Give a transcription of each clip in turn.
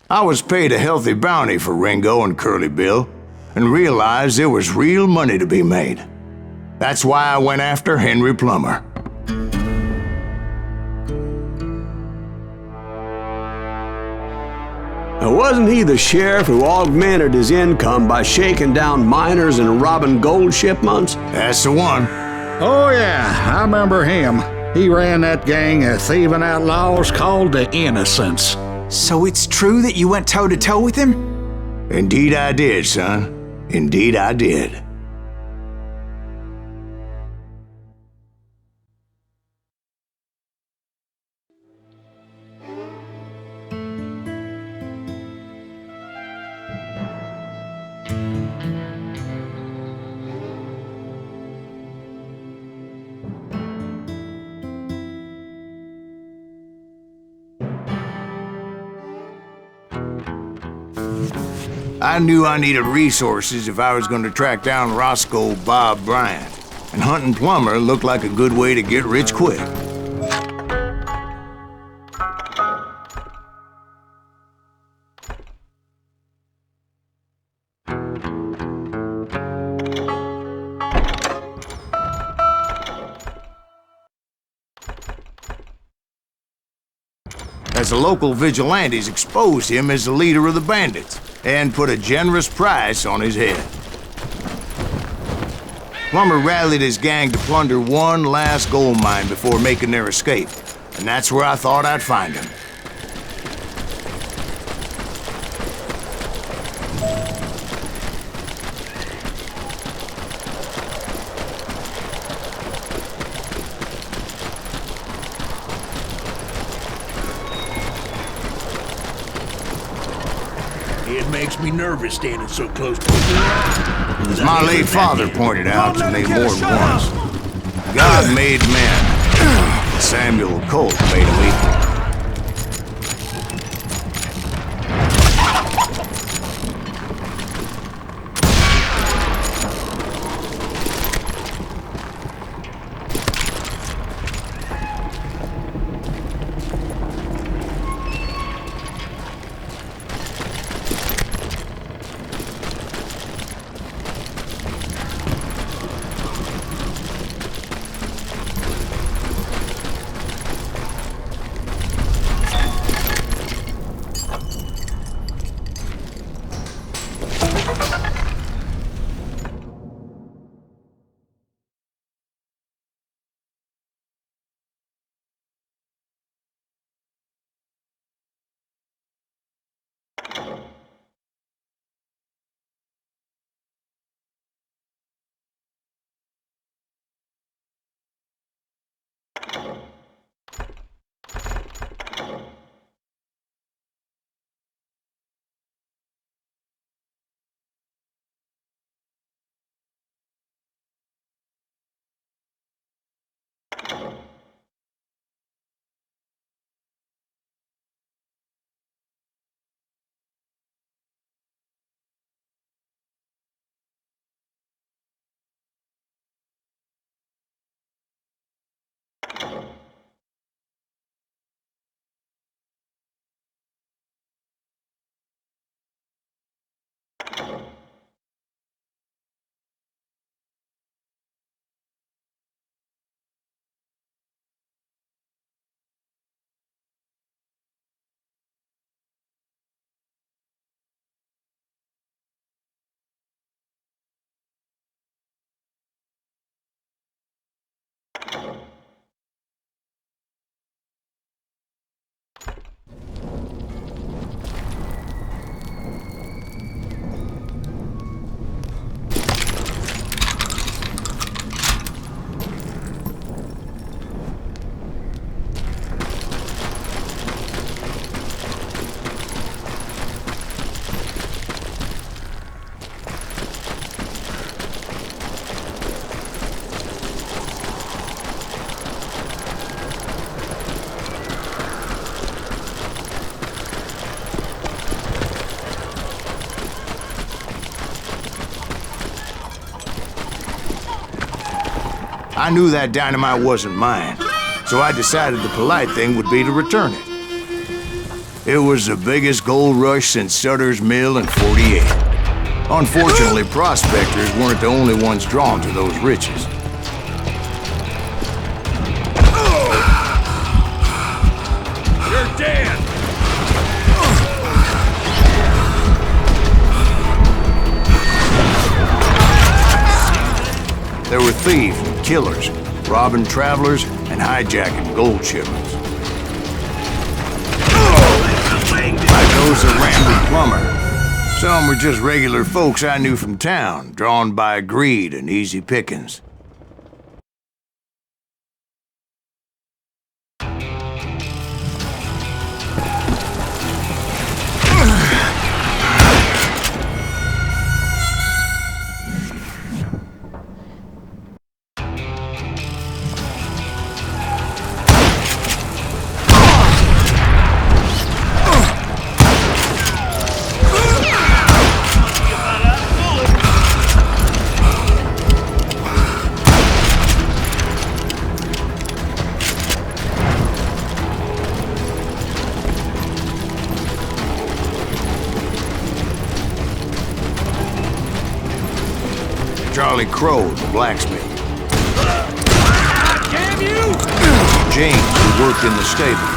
I was paid a healthy bounty for Ringo and Curly Bill, and realized there was real money to be made. That's why I went after Henry Plummer. Now, wasn't he the sheriff who augmented his income by shaking down miners and robbing gold shipments? That's the one. Oh yeah, I remember him. He ran that gang of thieving outlaws called the Innocents. So it's true that you went toe-to-toe with him? Indeed I did, son. Indeed I did. I knew I needed resources if I was going to track down Roscoe Bob Bryant, and hunting Plummer looked like a good way to get rich quick. As the local vigilantes exposed him as the leader of the bandits, and put a generous price on his head. Plummer rallied his gang to plunder one last gold mine before making their escape, and that's where I thought I'd find him. It makes me nervous standing so close to it. As my late father pointed out to me more than once, God made men. Samuel Colt made them equal. I knew that dynamite wasn't mine, so I decided the polite thing would be to return it. It was the biggest gold rush since Sutter's Mill in '48. Unfortunately, prospectors weren't the only ones drawn to those riches. You're dead! There were thieves and killers, robbing travelers and hijacking gold shipments. Like those that ran with Plummer. Some were just regular folks I knew from town, drawn by greed and easy pickings. Charlie Crow, the blacksmith. Damn you! James, who worked in the stable.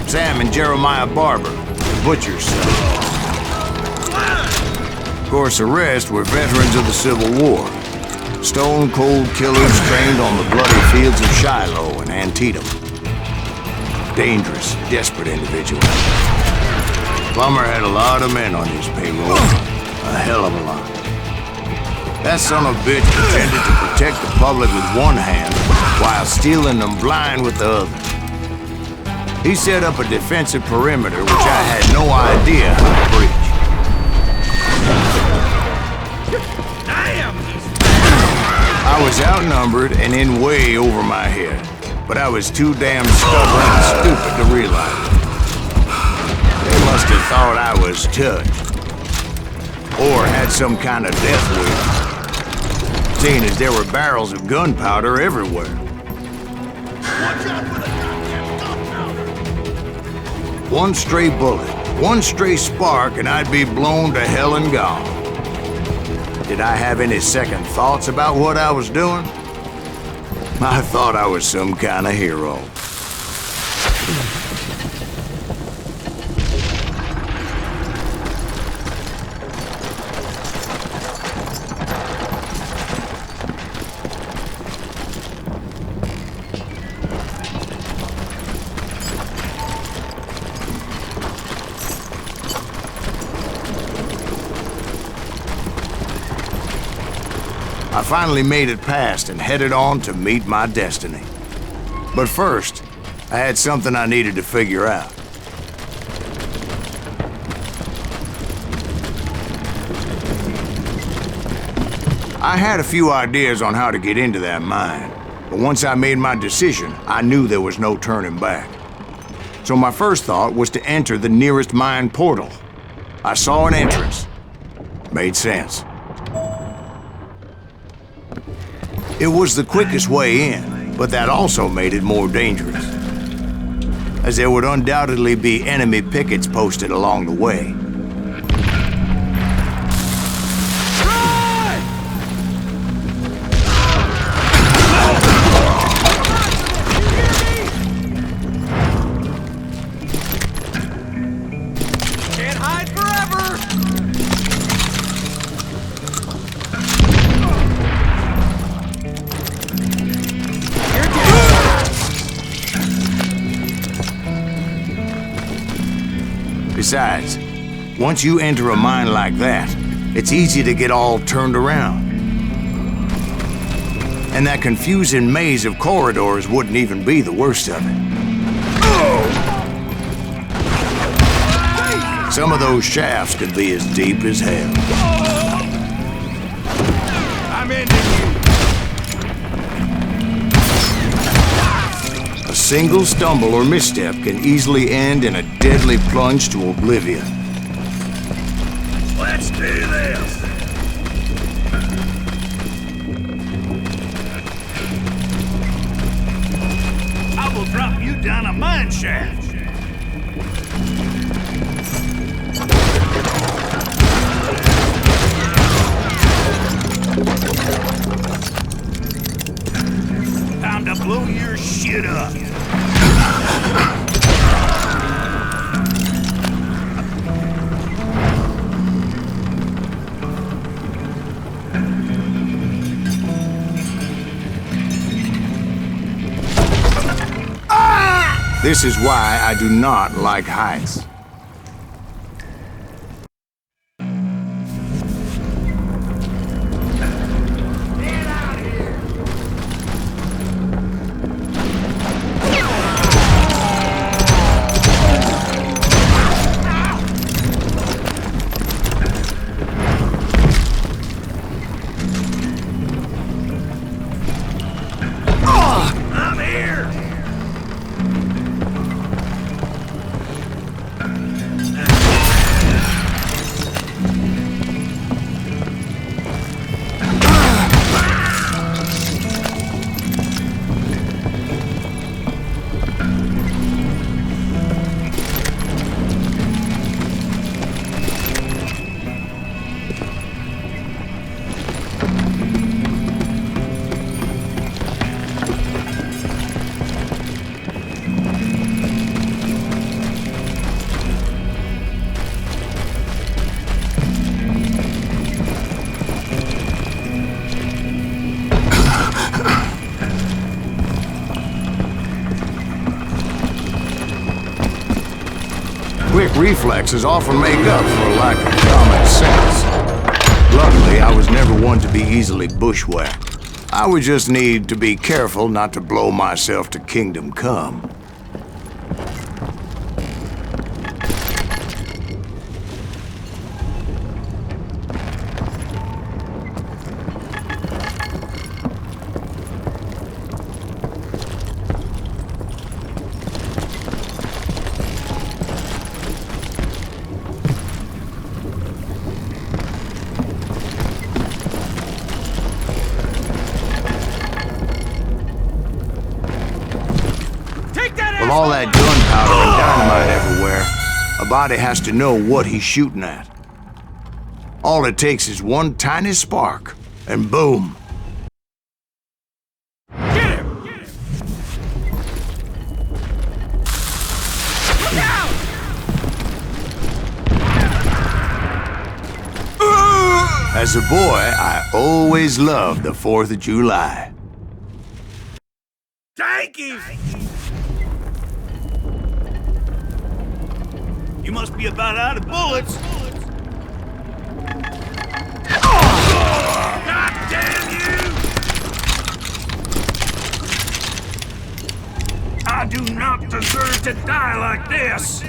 Sam and Jeremiah Barber, the butcher's son. Of course, the rest were veterans of the Civil War. Stone-cold killers trained on the bloody fields of Shiloh and Antietam. Dangerous, desperate individuals. Plummer had a lot of men on his payroll. A hell of a lot. That son of a bitch pretended to protect the public with one hand while stealing them blind with the other. He set up a defensive perimeter which I had no idea how to breach. Damn! I was outnumbered and in way over my head, but I was too damn stubborn and stupid to realize it. They must have thought I was touched, or had some kind of death wish, seeing as there were barrels of gunpowder everywhere. Watch out for the goddamn gunpowder! One stray bullet, one stray spark, and I'd be blown to hell and gone. Did I have any second thoughts about what I was doing? I thought I was some kind of hero. I finally made it past and headed on to meet my destiny. But first, I had something I needed to figure out. I had a few ideas on how to get into that mine, but once I made my decision, I knew there was no turning back. So my first thought was to enter the nearest mine portal. I saw an entrance. Made sense. It was the quickest way in, but that also made it more dangerous, as there would undoubtedly be enemy pickets posted along the way. Can't hide forever! Besides, once you enter a mine like that, it's easy to get all turned around. And that confusing maze of corridors wouldn't even be the worst of it. Some of those shafts could be as deep as hell. I'm ending you. A single stumble or misstep can easily end in a deadly plunge to oblivion. Let's do this. I will drop you down a mine shaft. Time to blow your shit up. This is why I do not like heights. I'm here. Quick reflexes often make up for a lack of common sense. Luckily, I was never one to be easily bushwhacked. I would just need to be careful not to blow myself to kingdom come. With all that gunpowder and dynamite everywhere, a body has to know what he's shooting at. All it takes is one tiny spark, and boom. Get him! Get him! Look out! As a boy, I always loved the 4th of July. Thank you! You must be about out of bullets. God damn you! I do not deserve to die like this.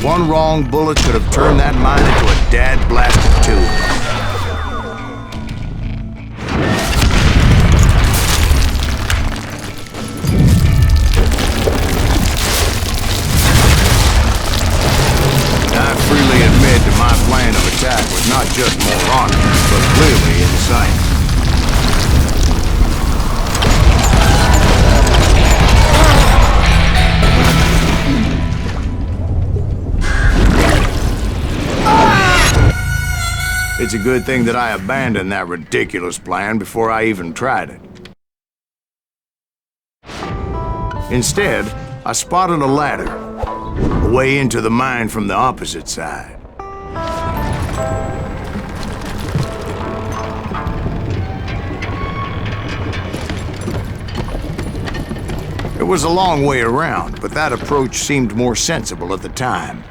One wrong bullet could have turned that mine into a dad-blasted tube. I freely admit that my plan of attack was not just moronic, but clearly insane. It's a good thing that I abandoned that ridiculous plan before I even tried it. Instead, I spotted a ladder, a way into the mine from the opposite side. It was a long way around, but that approach seemed more sensible at the time.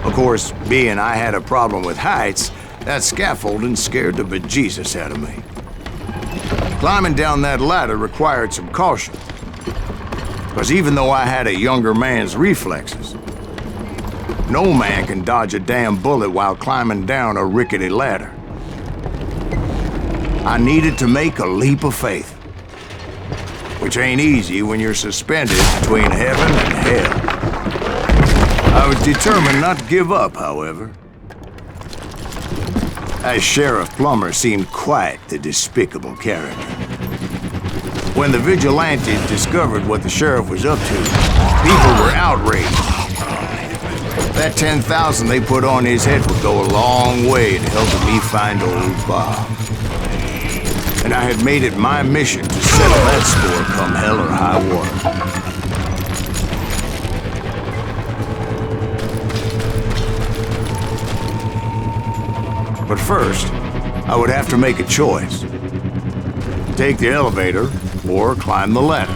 Of course, being I had a problem with heights, that scaffolding scared the bejesus out of me. Climbing down that ladder required some caution, because even though I had a younger man's reflexes, no man can dodge a damn bullet while climbing down a rickety ladder. I needed to make a leap of faith, which ain't easy when you're suspended between heaven and hell. I was determined not to give up, however. As Sheriff Plummer seemed quite the despicable character. When the vigilantes discovered what the sheriff was up to, people were outraged. That 10,000 they put on his head would go a long way in helping me find old Bob. And I had made it my mission to settle that score come hell or high water. But first, I would have to make a choice. Take the elevator or climb the ladder.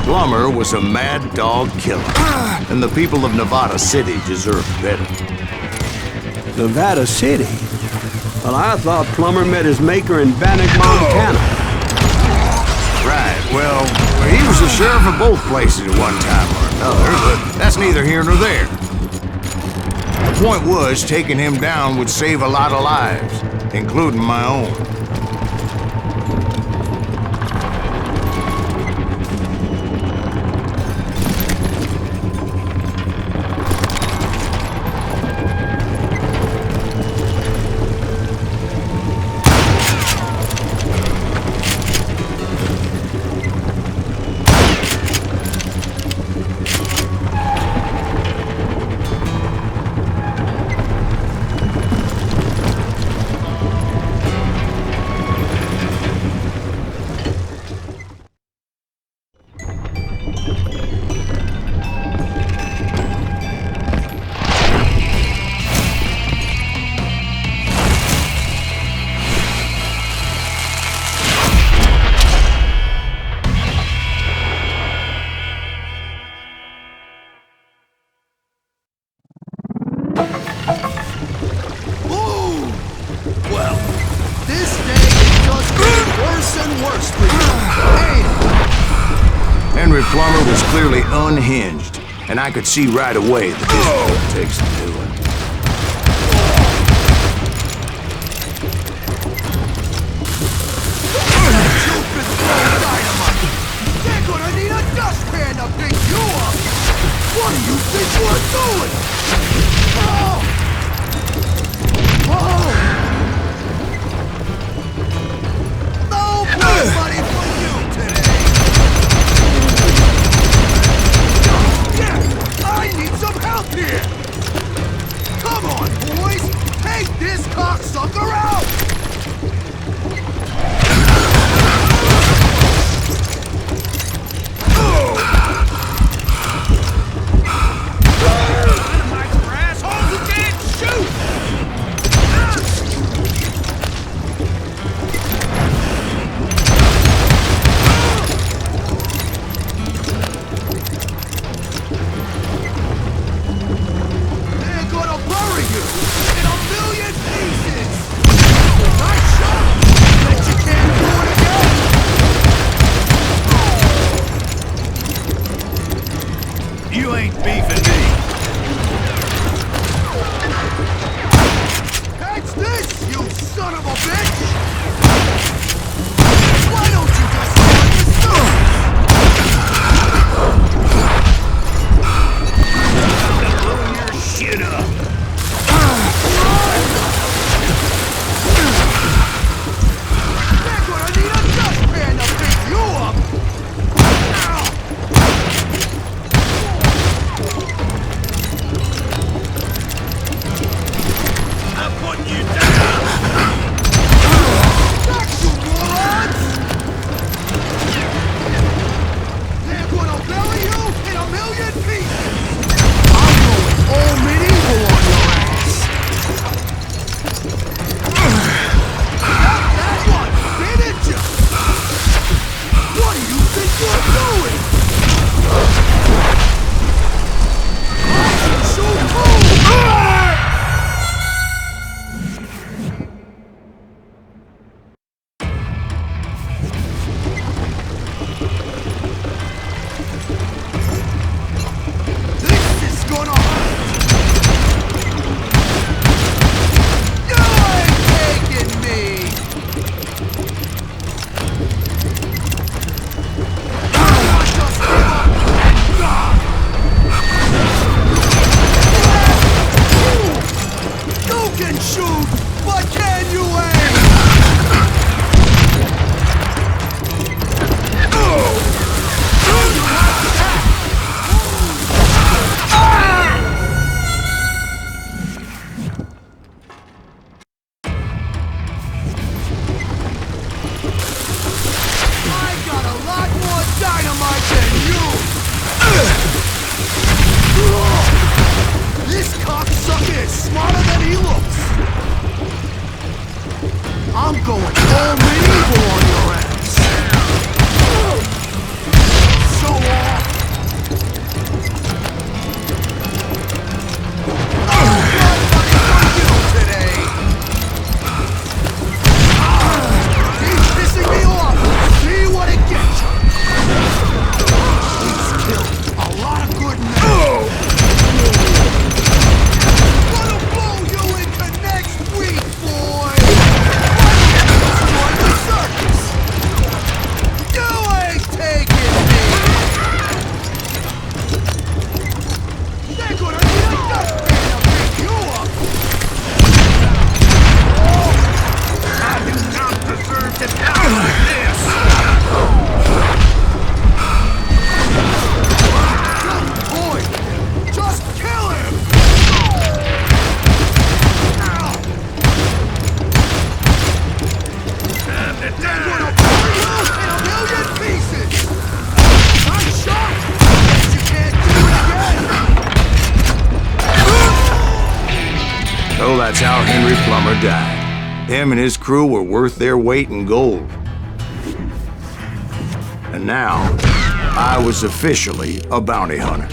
Plummer was a mad dog killer, and the people of Nevada City deserved better. Nevada City? Well, I thought Plummer met his maker in Bannock, Montana. Right, well, he was the sheriff of both places at one time or another, but that's neither here nor there. The point was, taking him down would save a lot of lives, including my own. gotten worse for you. Henry Plummer was clearly unhinged, and I could see right away that this is what it takes to do it. They're gonna need a dustpan to pick you up! What do you think you're doing? Oh! Oh! No blood money for you today! Yeah, I need some help here! Come on, boys! Take this cocksucker out! You ain't beefing me. Catch this, you son of a bitch! Why don't you just let me through? Blow your shit up. They're gonna need a dustpan to pick you up! I'm putting you down. Back, you morons! They're gonna belly you in a million pieces! I'm going all medieval on your ass! Not that one, didn't you? What do you think you're doing? I can shoot too! This is gonna hurt! You ain't taking me! Just give up! You can shoot, but can you aim? I got a lot more dynamite than you! This cocksucker is smarter than he looks! I'm going all medieval on your ass! Show off! Oh, you today! Keep pissing me off! See what it gets you! He's killed a lot of good men! Gonna blow you into next week, boy! Join the circus! You ain't taking me! They're gonna need a dustpan to pick you up! I do not deserve to die like this. Good boy! Just kill him! Time to They're die. gonna burn you in a million pieces! I'm shocked that you can't do it again! So that's how Henry Plummer died. Him and his crew were worth their weight in gold. And now, I was officially a bounty hunter.